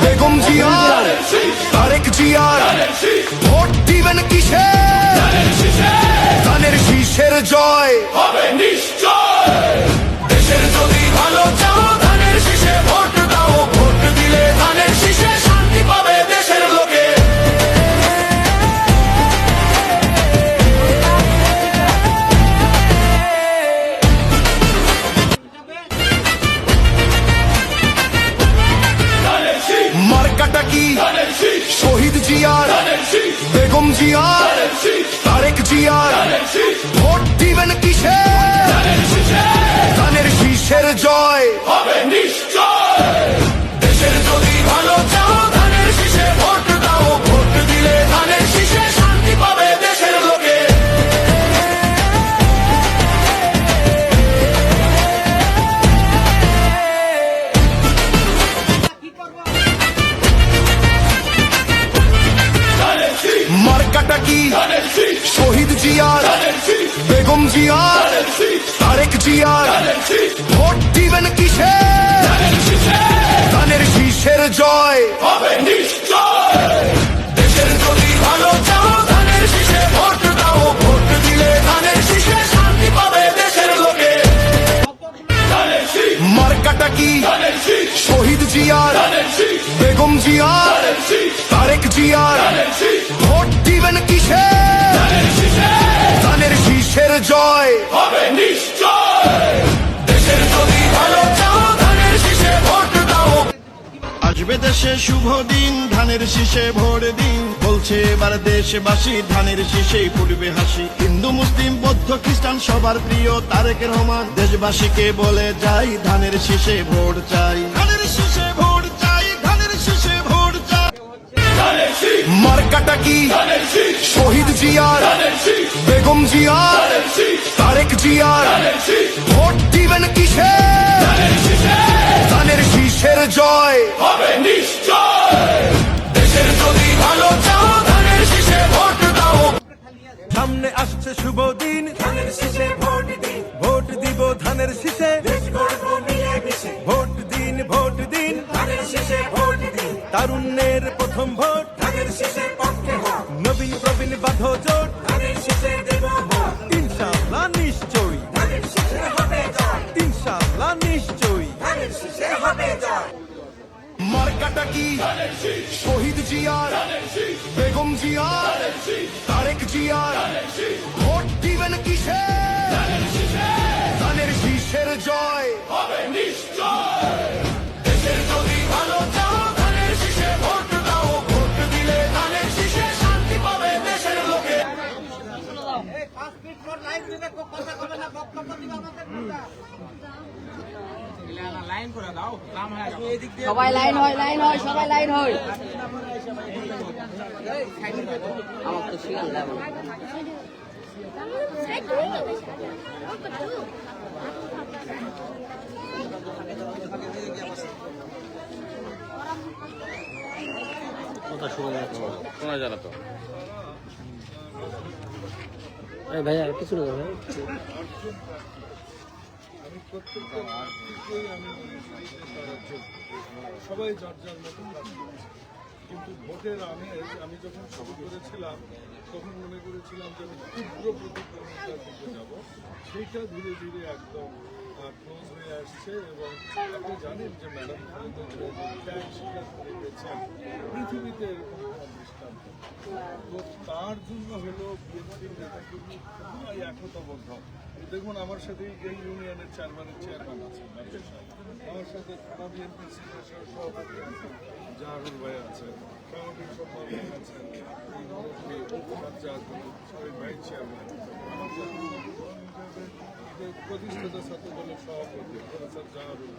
বেগম জিয়ার তারেক জিয়ার ভোট দিবেন কিসে ধানের শীষের জয় হবে নিশ্চয় দেশের যদি ভালো চাও ধানের শীষে ভোট দাও ভোট দিলে ধানের শীষে শান্তি পাবে দেশের লোকে মার্কাটা কি শহীদ জিয়ার বেগম জিয়ার তারেক জিয়ার ভোট দিবেন কিসে ধানের শীষের জয় হবে নিশ্চয় দেশের যদি ভালো চাও ধানের শীষে ভোট দাও ভোট দিলে ধানের শীষে শান্তি পাবে দেশের লোকে মার্কাটা কি শহীদ জিয়ার বেগম জিয়ার তারেক জিয়ার ভোট দিবেন কিসে ধানের শীষের জয় হবে নিশ্চয় দেশের যদি ভালো চাও ধানের শীষে ভোট দাও ভোট দিলে ধানের শীষে শান্তি পাবে দেশের লোকে মার্কাটা কি শহীদ জিয়ার বেগম জিয়ার তারেক জিয়ার ভোট দিবেন কিসে ধানের শীষের জয় হবে নিশ্চয় দেশের যদি ভালো চাও ধানের শীষে ভোট দাও আসবে দেশে শুভ দিন ধানের শীষে ভোট দিন বলছে এবার দেশবাসী ধানের শীষেই ফুটবে হাসি হিন্দু মুসলিম বৌদ্ধ খ্রিস্টান সবার প্রিয় তারেক রহমান দেশবাসীকে বলে যাই ধানের শীষে ভোট চাই ধানের শীষে ভোট চাই ধানের শীষে ভোট চাই মার্কাটা কি শহীদ জিয়ার বেগম জিয়ার তারেক জিয়ার ভোট দিবেন কিসে ধানের শীষের জয় হবে নিশ্চয় দেশের যদি ভালো চাও ধানের শীষে ভোট দাও সামনে আসছে শুভ দিন ধানের শীষে ভোট দিন ভোট দিব ধানের শীষে ভোট দিন ধানের শীষে ভোট দিন তারুণ্যের প্রথম ভোট ধানের শীষের পক্ষে হোক নবীন প্রবীণ বাঁধ জোট ধানের শীষে দেব ভোট ইনশাআল্লাহ নিশ্চয়ই ধানের শীষে হবে জয় ইনশাআল্লাহ নিশ্চয়ই ধানের শীষে হবে জয় মার্কাটা কি শহীদ জিয়ার বেগম জিয়ার তারেক জিয়ার ভোট দিবেন কিসে ধানের শীষের জয় হবে নিশ্চয় দেশের যদি ভালো চাও ধানের শীষে ভোট দাও ভোট দিলে ধানের শীষে শান্তি পাবে দেশের লোকে সবাই লাইন হয় সবাই লাইন হয় আমার তো শিখান যাবে কথা শোনা যায় না তো ভাইয়া কিছু না ভাই আমি প্রত্যেকটা আর্থিকই আমি সবাই যার যার মতো কাজ করছে কিন্তু ভোটের আমি যখন শুরু করেছিলাম তখন মনে করেছিলাম যে আমি তীব্র প্রতিদ্বন্দ্বিতার দিকে যাব সেইটা ধীরে ধীরে একদম ক্লোজ হয়ে আসছে এবং আপনি জানেন যে ম্যাডাম ত্যাগ স্বীকার করে গেছেন পৃথিবীতে এরকম কোনো দৃষ্টান্ত তো তার জন্য হলো বিএনপির নেতাকর্মী সবাই একতাবদ্ধ দেখুন আমার সাথে এই ইউনিয়নের চেয়ারম্যান আছেন আমার সাথে থানা বিএনপির সিনিয়র সভাপতি আছেন জাহারুল ভাই আছেন সভাপতি সম্পাদক আছেন শহীদ ভাই চেয়ারম্যান আমার সাথে প্রতিষ্ঠাতা ছাত্র দলের সভাপতি প্রফেসর জাহারুল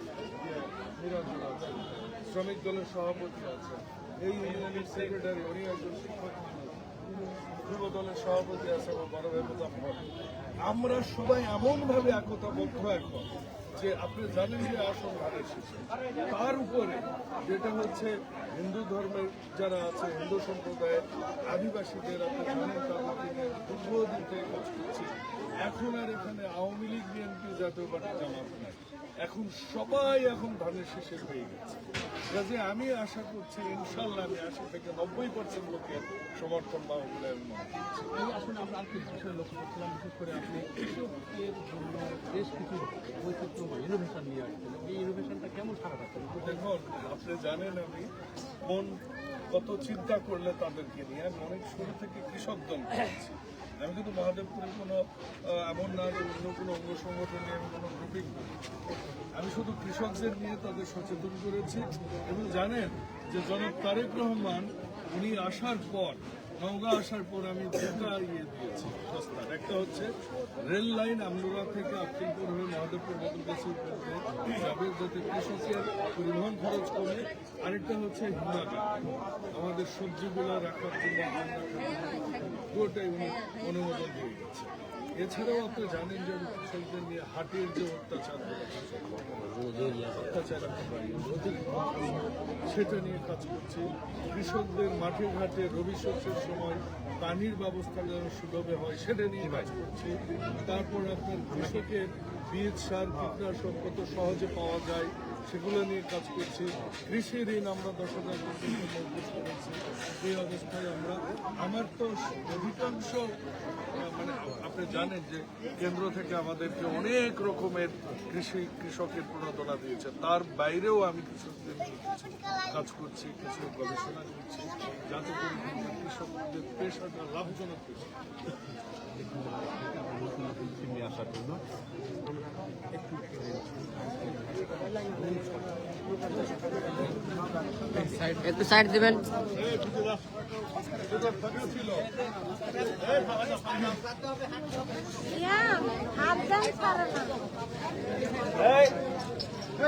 নিরঞ্জন আছেন শ্রমিক দলের সভাপতি আছেন এই ইউনিয়নের সেক্রেটারি উনি একজন শিক্ষক যুব দলের সভাপতি আছে এবং বড় ভাই মুজাফফর আমরা সবাই এমনভাবে একতাবদ্ধ এখন যে আপনি জানেন যে আসল ধানের শীষে তার উপরে যেটা হচ্ছে হিন্দু ধর্মের যারা আছে হিন্দু সম্প্রদায়ের আদিবাসীদের আপনি জানেন তাদেরকে দীর্ঘদিন থেকে কাজ করছি এখন আর এখানে আওয়ামী লীগ, বিএনপি, জাতীয় পার্টি, জামাত নাই। এখন সবাই এখন ধানের শীষে হয়ে গেছে। কাজে আমি আশা করছি ইনশাল্লাহ আমি 80 থেকে 90% লোকের সমর্থন পাবো বলে আমি মনে করছি। আসলে আমরা আরেকটি বিষয় লক্ষ্য করছিলাম, বিশেষ করে আপনি কৃষকদের জন্য বেশ কিছু বৈচিত্র্য বা ইনোভেশন নিয়ে আসছেন। এই ইনোভেশনটা কেমন সারা পাচ্ছেন? দেখুন, আপনি জানেন আমি কত চিন্তা করলে তাদেরকে নিয়ে আমি অনেক শুরু থেকে কৃষক দল করেছি। আমি কিন্তু মহাদেবপুরের কোনো এমন না যে অন্য কোনো অঙ্গ সংগঠন নিয়ে আমি কোনো গ্রুপিং করি। আমি শুধু কৃষকদের নিয়ে তাদের সচেতন করেছি। এবং জানেন যে জনাব তারেক রহমান উনি আসার পর, নওগাঁ আসার পর আমি দুটা দিয়েছি প্রস্তাব। একটা হচ্ছে রেল লাইন আমলুরা থেকে আক্কিলপুর হয়ে মহাদেবপুর বদলগাছি যাবে, যাতে কৃষকের পরিবহন খরচ কমে। আরেকটা হচ্ছে হিমাগার, আমাদের সবজিগুলো রাখার জন্য পুরোটাই উনি অনুমোদন দিয়ে গেছে। এছাড়াও আপনি জানেন যে কৃষকদের নিয়ে হাটের যে অত্যাচার সেটা নিয়ে কাজ করছি। কৃষকদের মাঠে ঘাটে রবি শস্যের সময় পানির ব্যবস্থা যেন সুলভে হয় সেটা নিয়ে কাজ করছি। তারপর আপনার কৃষকের বীজ, সার, কীটনাশক কত সহজে পাওয়া যায় সেগুলো নিয়ে কাজ করছি। কৃষি ঋণ আমরা 10,000 পর্যন্ত মজবুত করেছি। এই অবস্থায় আমার তো অধিকাংশ মানে আপনি জানেন যে কেন্দ্র থেকে আমাদেরকে অনেক রকমের কৃষকের প্রণোদনা দিয়েছে। তার বাইরেও আমি কৃষকদের নিয়ে কিছু কাজ করছি, কিছু গবেষণা করছি, যাতে করে কৃষকদের পেশাটা লাভজনক পেশা। আসার জন্য একটু সাইড দিবেন।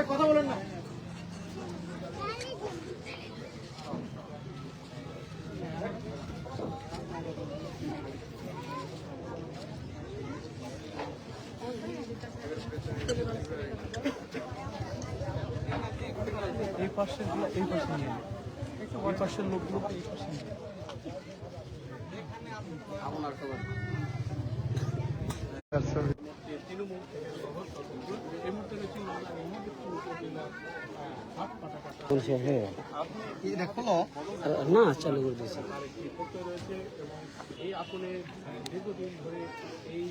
কথা বলেন না। এই পাশের এই পাশে নিয়ে এই পাশের লোকগুলোকে এই পাশে নিয়ে না চালু করে দিয়েছি। এই আপনি দীর্ঘদিন ধরে এই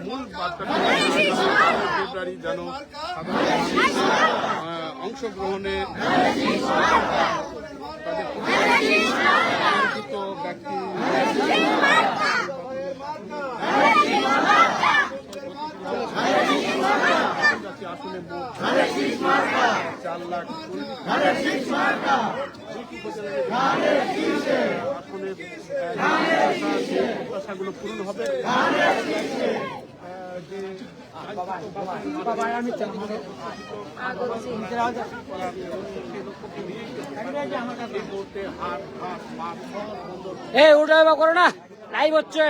মূল বার্তাটা ফেব্রুয়ারি যেন অংশগ্রহণে তাদের পরিচিত ব্যক্তি আসলে 4 লাখ প্রত্যাশাগুলো পূরণ হবে। এই ওটা করো না, লাইভ হচ্ছে।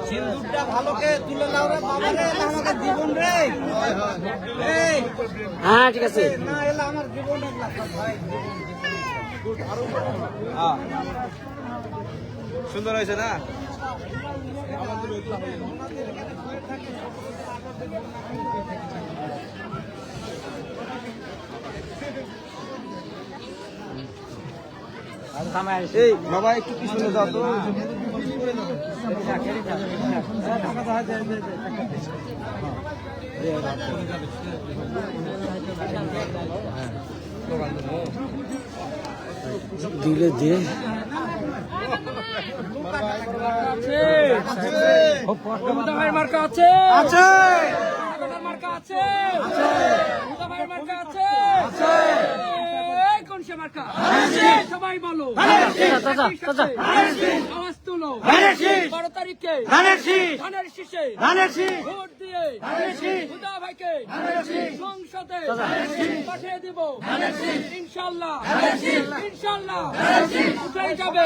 সিন্দুরটা ভালোকে তুলে নাও রে বাবা রে, আমাকে জীবন রে। হ্যাঁ ঠিক আছে। না এলা আমার জীবন ভাই সুন্দর হয়েছে না? এই বাবা একটু পিছনে যাও তো। দিলে দিয়ে মার্কা আছে মার্কা আছে মার্কা আছে কোন সে মার্কা সবাই বলো আওয়াজ তুলো 12 তারিখে ধানের শীষে ভোট দিয়ে হুদা ভাইকে সংসদে পাঠিয়ে দিব ইনশাআল্লাহ ইনশাআল্লাহ উঠে যাবে।